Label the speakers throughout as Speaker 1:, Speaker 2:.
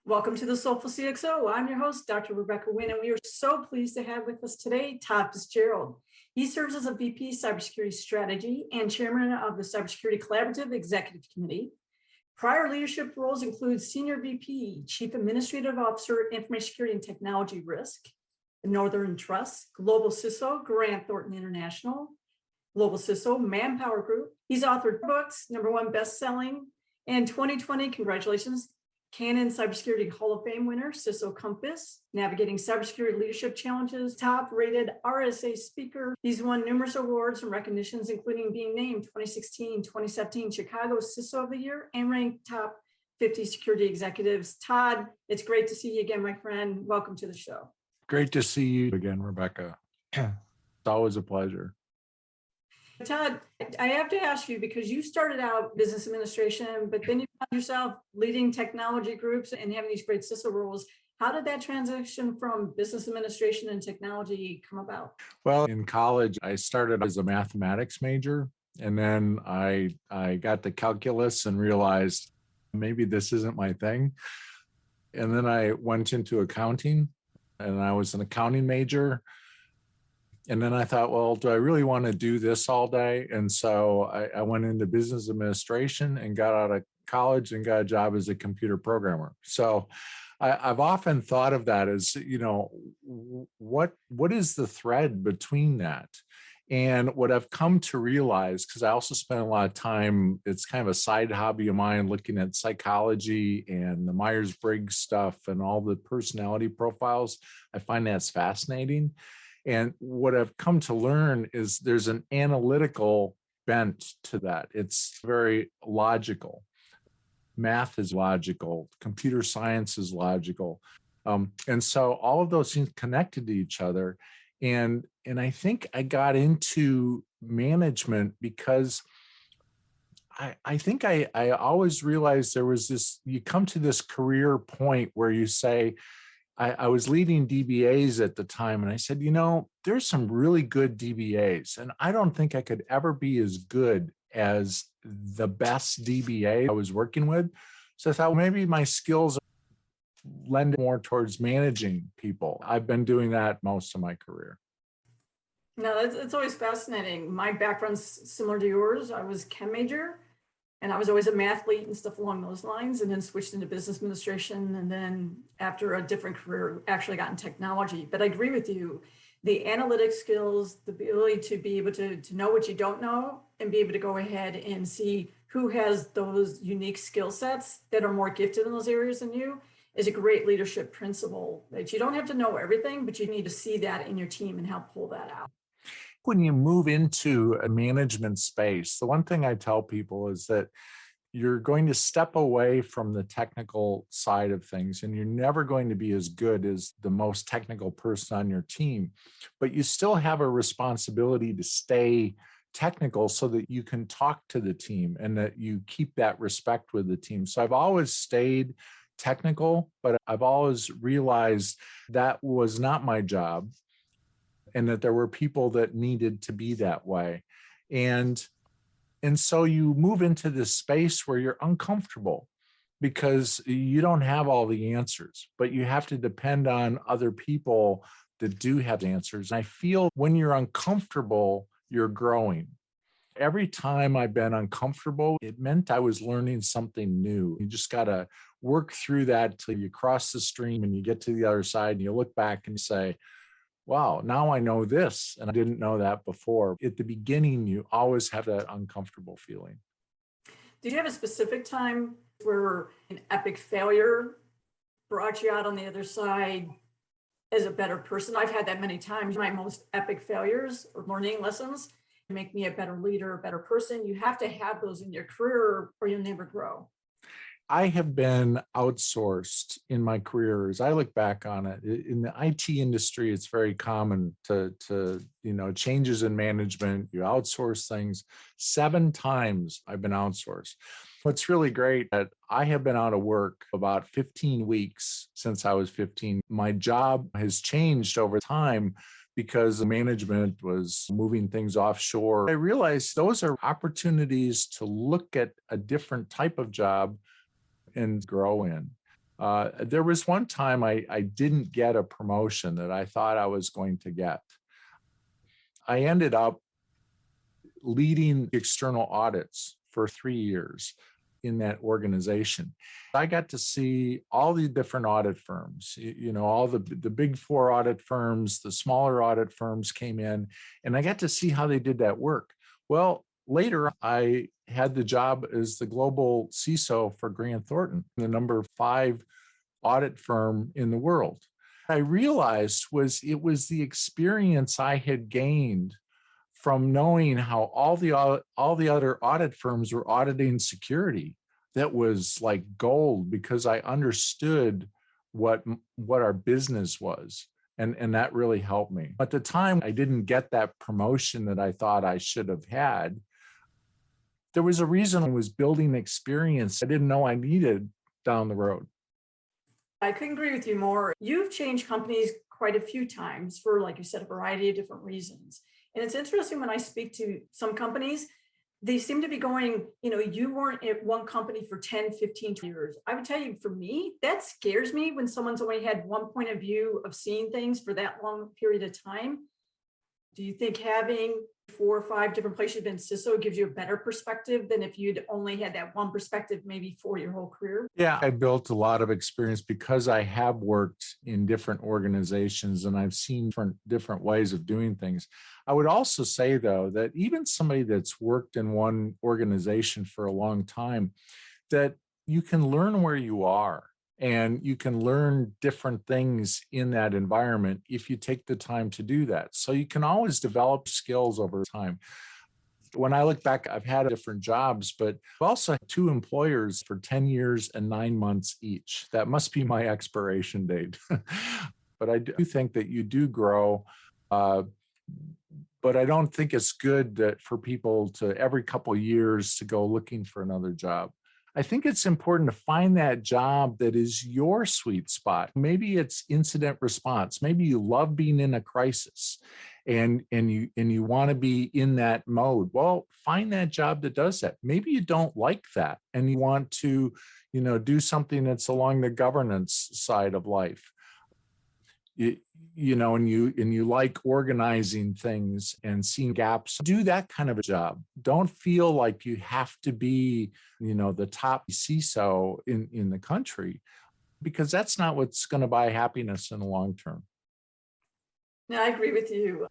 Speaker 1: Welcome to the Soulful CXO. I'm your host, Dr. Rebecca Wynn, and we are so pleased to have with us today Todd Fitzgerald. He serves as a VP Cybersecurity Strategy and Chairman of the Cybersecurity Collaborative Executive Committee. Prior leadership roles include Senior VP, Chief Administrative Officer, Information Security and Technology Risk, Northern Trust, Global CISO, Grant Thornton International, Global CISO, Manpower Group. He's authored books, #1 best-selling, and 2020, congratulations, Canon Cybersecurity Hall of Fame winner, CISO Compass, navigating cybersecurity leadership challenges, top-rated RSA speaker. He's won numerous awards and recognitions, including being named 2016, 2017 Chicago CISO of the Year and ranked top 50 security executives. Todd, it's great to see you again, my friend. Welcome to the show.
Speaker 2: Great to see you again, Rebecca. It's always a pleasure.
Speaker 1: Todd, I have to ask you, because you started out business administration, but then you found yourself leading technology groups and having these great CISO roles. How did that transition from business administration and technology come about?
Speaker 2: Well, in college, I started as a mathematics major, and then I got to calculus and realized maybe this isn't my thing. And then I went into accounting, and I was an accounting major. And then I thought, well, do I really want to do this all day? And so I went into business administration and got out of college and got a job as a computer programmer. So I've often thought of that as, what is the thread between that? And what I've come to realize, because I also spent a lot of time, it's kind of a side hobby of mine, looking at psychology and the Myers-Briggs stuff and all the personality profiles. I find that's fascinating. And what I've come to learn is there's an analytical bent to that. It's very logical. Math is logical. Computer science is logical. And so all of those things connected to each other. And I think I got into management because I think I always realized there was this, you come to this career point where you say, I was leading DBAs at the time, and I said, there's some really good DBAs, and I don't think I could ever be as good as the best DBA I was working with. So I thought, well, maybe my skills lend more towards managing people. I've been doing that most of my career.
Speaker 1: No, it's always fascinating. My background's similar to yours. I was chem major, and I was always a mathlete and stuff along those lines, and then switched into business administration. And then after a different career, actually got in technology. But I agree with you. The analytic skills, the ability to be able to know what you don't know and be able to go ahead and see who has those unique skill sets that are more gifted in those areas than you is a great leadership principle. That you don't have to know everything, but you need to see that in your team and help pull that out.
Speaker 2: When you move into a management space, the one thing I tell people is that you're going to step away from the technical side of things, and you're never going to be as good as the most technical person on your team, but you still have a responsibility to stay technical so that you can talk to the team and that you keep that respect with the team. So I've always stayed technical, but I've always realized that was not my job, and that there were people that needed to be that way. And so you move into this space where you're uncomfortable because you don't have all the answers, but you have to depend on other people that do have answers. And I feel when you're uncomfortable, you're growing. Every time I've been uncomfortable, it meant I was learning something new. You just got to work through that till you cross the stream and you get to the other side and you look back and you say, wow, now I know this, and I didn't know that before. At the beginning, you always have that uncomfortable feeling.
Speaker 1: Did you have a specific time where an epic failure brought you out on the other side as a better person? I've had that many times. My most epic failures or learning lessons make me a better leader, a better person. You have to have those in your career or you'll never grow.
Speaker 2: I have been outsourced in my career. As I look back on it, in the IT industry, it's very common to changes in management. You outsource things. 7 times I've been outsourced. What's really great that I have been out of work about 15 weeks since I was 15. My job has changed over time because the management was moving things offshore. I realized those are opportunities to look at a different type of job and grow in. There was one time I didn't get a promotion that I thought I was going to get. I ended up leading external audits for 3 years in that organization. I got to see all the different audit firms, all the big four audit firms, the smaller audit firms came in, and I got to see how they did that work. Well, later I had the job as the global CISO for Grant Thornton, the number 5 audit firm in the world. I realized it was the experience I had gained from knowing how all the other audit firms were auditing security that was like gold, because I understood what our business was. And that really helped me. At the time, I didn't get that promotion that I thought I should have had. There was a reason. I was building experience I didn't know I needed down the road.
Speaker 1: I couldn't agree with you more. You've changed companies quite a few times for, like you said, a variety of different reasons. And it's interesting when I speak to some companies, they seem to be going, you weren't at one company for 10, 15 years. I would tell you, for me, that scares me when someone's only had one point of view of seeing things for that long period of time. Do you think having 4 or 5 different places in CISO gives you a better perspective than if you'd only had that one perspective maybe for your whole career?
Speaker 2: Yeah, I built a lot of experience because I have worked in different organizations and I've seen different ways of doing things. I would also say, though, that even somebody that's worked in one organization for a long time, that you can learn where you are. And you can learn different things in that environment if you take the time to do that. So you can always develop skills over time. When I look back, I've had different jobs, but I've also had 2 employers for 10 years and 9 months each. That must be my expiration date. But I do think that you do grow. But I don't think it's good for people to every couple of years to go looking for another job. I think it's important to find that job that is your sweet spot. Maybe it's incident response. Maybe you love being in a crisis and you want to be in that mode. Well, find that job that does that. Maybe you don't like that and you want to, do something that's along the governance side of life. And you like organizing things and seeing gaps. Do that kind of a job. Don't feel like you have to be, the top CISO in the country, because that's not what's going to buy happiness in the long term.
Speaker 1: No, I agree with you.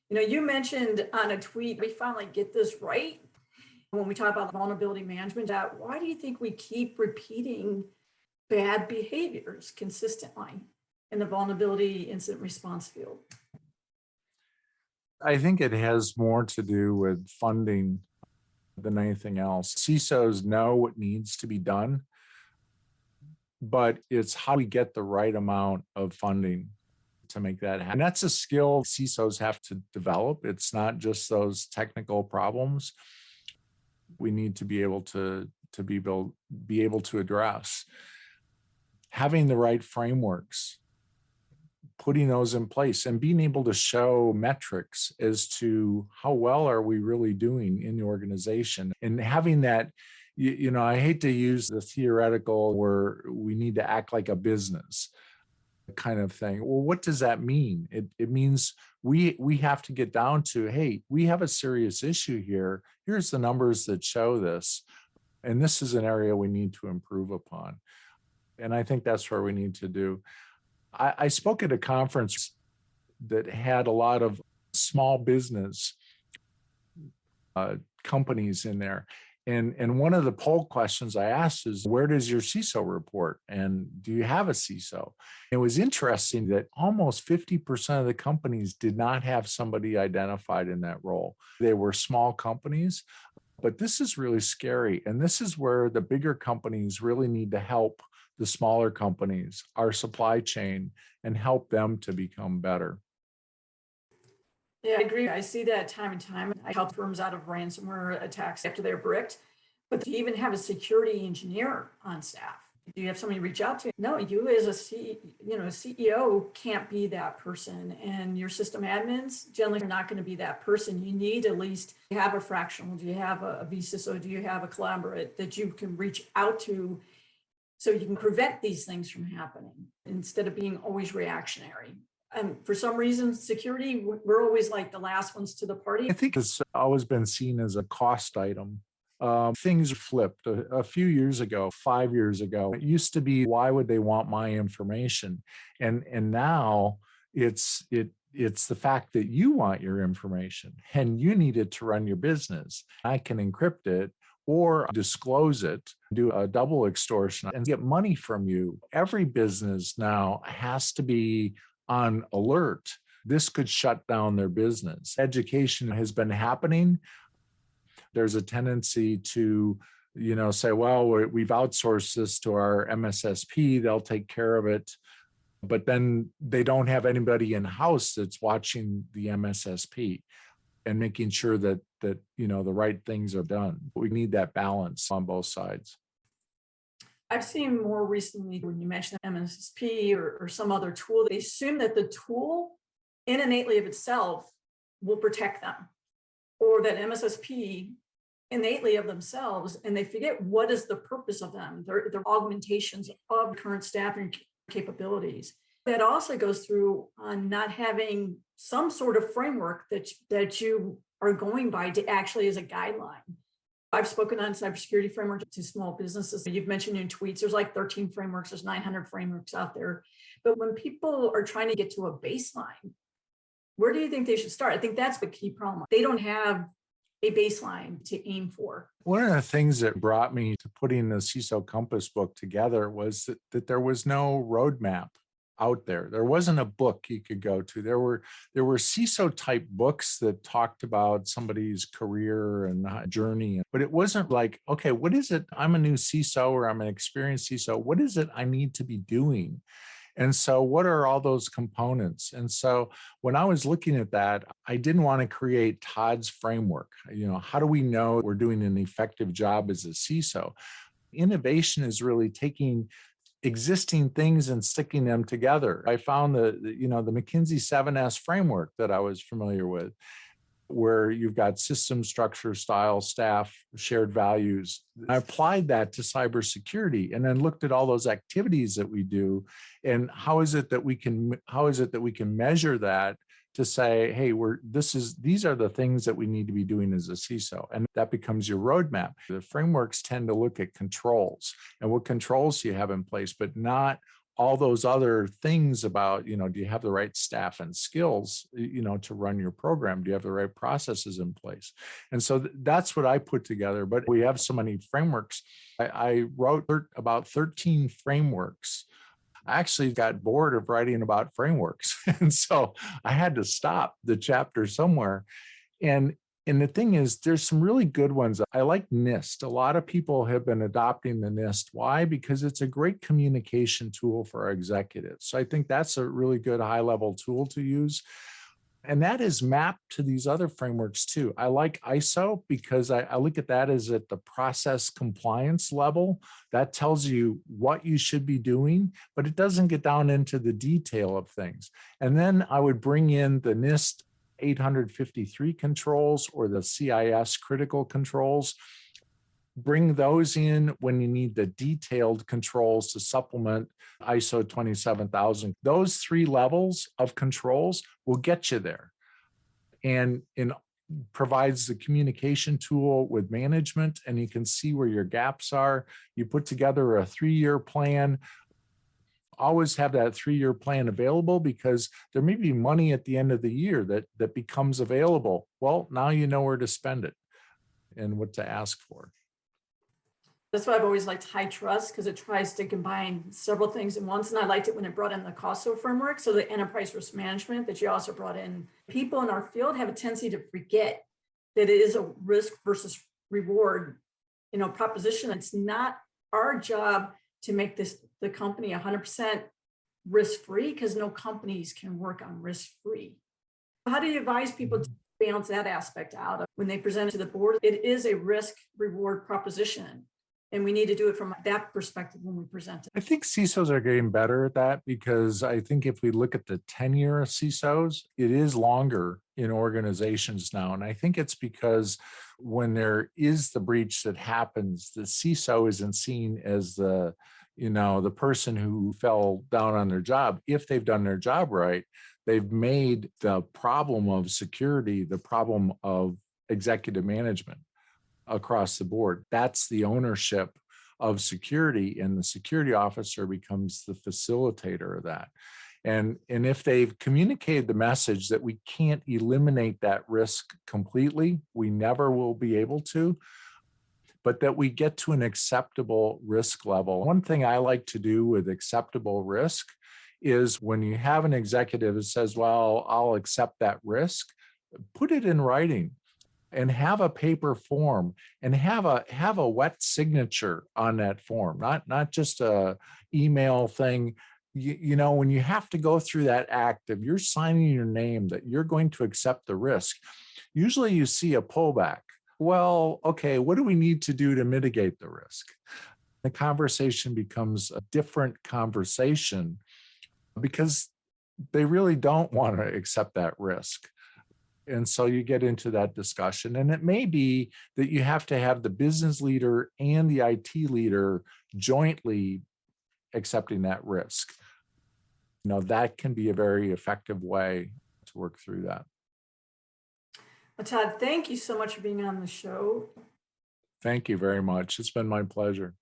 Speaker 1: You mentioned on a tweet, we finally get this right when we talk about vulnerability management. Why do you think we keep repeating bad behaviors consistently in the vulnerability incident response field?
Speaker 2: I think it has more to do with funding than anything else. CISOs know what needs to be done, but it's how we get the right amount of funding to make that happen. And that's a skill CISOs have to develop. It's not just those technical problems. We need to be able to be able to address. Having the right frameworks, putting those in place, and being able to show metrics as to how well are we really doing in the organization. And having that, I hate to use the theoretical where we need to act like a business kind of thing. Well, what does that mean? It means we have to get down to, hey, we have a serious issue here. Here's the numbers that show this. And this is an area we need to improve upon. And I think that's where we need to do. I spoke at a conference that had a lot of small business companies in there. And one of the poll questions I asked is, where does your CISO report? And do you have a CISO? It was interesting that almost 50% of the companies did not have somebody identified in that role. They were small companies, but this is really scary. And this is where the bigger companies really need to help the smaller companies, our supply chain, and help them to become better.
Speaker 1: Yeah, I agree. I see that time and time. I help firms out of ransomware attacks after they're bricked. But do you even have a security engineer on staff? Do you have somebody reach out to? No, you as a CEO can't be that person. And your system admins generally are not going to be that person. You need at least have a fractional. Do you have a vCISO? Do you have a collaborate that you can reach out to so you can prevent these things from happening instead of being always reactionary. And for some reason, security, we're always like the last ones to the party.
Speaker 2: I think it's always been seen as a cost item. Things flipped a few years ago, 5 years ago. It used to be, why would they want my information? And now it's the fact that you want your information and you need it to run your business. I can encrypt it or disclose it, do a double extortion and get money from you. Every business now has to be on alert. This could shut down their business. Education has been happening. There's a tendency to, say, well, we've outsourced this to our MSSP, they'll take care of it. But then they don't have anybody in-house that's watching the MSSP and making sure that the right things are done. We need that balance on both sides.
Speaker 1: I've seen more recently when you mention MSSP or some other tool, they assume that the tool innately of itself will protect them, or that MSSP innately of themselves, and they forget what is the purpose of them. They're augmentations of current staffing capabilities. That also goes through on not having some sort of framework that you are going by to actually as a guideline. I've spoken on cybersecurity framework to small businesses. You've mentioned in tweets, there's like 13 frameworks, there's 900 frameworks out there. But when people are trying to get to a baseline, where do you think they should start? I think that's the key problem. They don't have a baseline to aim for.
Speaker 2: One of the things that brought me to putting the CISO Compass book together was that there was no roadmap out there. There wasn't a book you could go to. There were CISO type books that talked about somebody's career and journey, but it wasn't like, okay, what is it? I'm a new CISO or I'm an experienced CISO. What is it I need to be doing? And so what are all those components? And so when I was looking at that, I didn't want to create Todd's framework. How do we know we're doing an effective job as a CISO? Innovation is really taking existing things and sticking them together. I found the McKinsey 7S framework that I was familiar with, where you've got system, structure, style, staff, shared values. I applied that to cybersecurity and then looked at all those activities that we do and how is it that we can measure that to say, hey, these are the things that we need to be doing as a CISO. And that becomes your roadmap. The frameworks tend to look at controls and what controls you have in place, but not all those other things about, do you have the right staff and skills, to run your program? Do you have the right processes in place? And so that's what I put together. But we have so many frameworks. I wrote about 13 frameworks. I actually got bored of writing about frameworks. And so I had to stop the chapter somewhere. And the thing is, there's some really good ones. I like NIST. A lot of people have been adopting the NIST. Why? Because it's a great communication tool for our executives. So I think that's a really good high-level tool to use. And that is mapped to these other frameworks too. I like ISO because I look at that as at the process compliance level. That tells you what you should be doing, but it doesn't get down into the detail of things. And then I would bring in the NIST 853 controls or the CIS critical controls. Bring those in when you need the detailed controls to supplement ISO 27000. Those 3 levels of controls will get you there. And provides the communication tool with management, and you can see where your gaps are. You put together a 3-year plan. Always have that 3-year plan available because there may be money at the end of the year that becomes available. Well, now you know where to spend it and what to ask for.
Speaker 1: That's why I've always liked high trust, because it tries to combine several things at once. And I liked it when it brought in the CISO framework. So the enterprise risk management that you also brought in. People in our field have a tendency to forget that it is a risk versus reward, proposition. It's not our job to make the company 100% risk-free, because no companies can work on risk-free. How do you advise people to balance that aspect out when they present it to the board? It is a risk-reward proposition. And we need to do it from that perspective when we present it.
Speaker 2: I think CISOs are getting better at that, because I think if we look at the tenure of CISOs, it is longer in organizations now. And I think it's because when there is the breach that happens, the CISO isn't seen as the the person who fell down on their job, if they've done their job right, they've made the problem of security the problem of executive management across the board. That's the ownership of security, and the security officer becomes the facilitator of that. And if they've communicated the message that we can't eliminate that risk completely, we never will be able to, but that we get to an acceptable risk level. One thing I like to do with acceptable risk is when you have an executive that says, well, I'll accept that risk, put it in writing and have a paper form and have a wet signature on that form, not just a email thing. When you have to go through that act of you're signing your name that you're going to accept the risk, usually you see a pullback. Well, okay, what do we need to do to mitigate the risk? The conversation becomes a different conversation because they really don't want to accept that risk. And so you get into that discussion, and it may be that you have to have the business leader and the IT leader jointly accepting that risk. That can be a very effective way to work through that.
Speaker 1: Well, Todd, thank you so much for being on the show.
Speaker 2: Thank you very much. It's been my pleasure.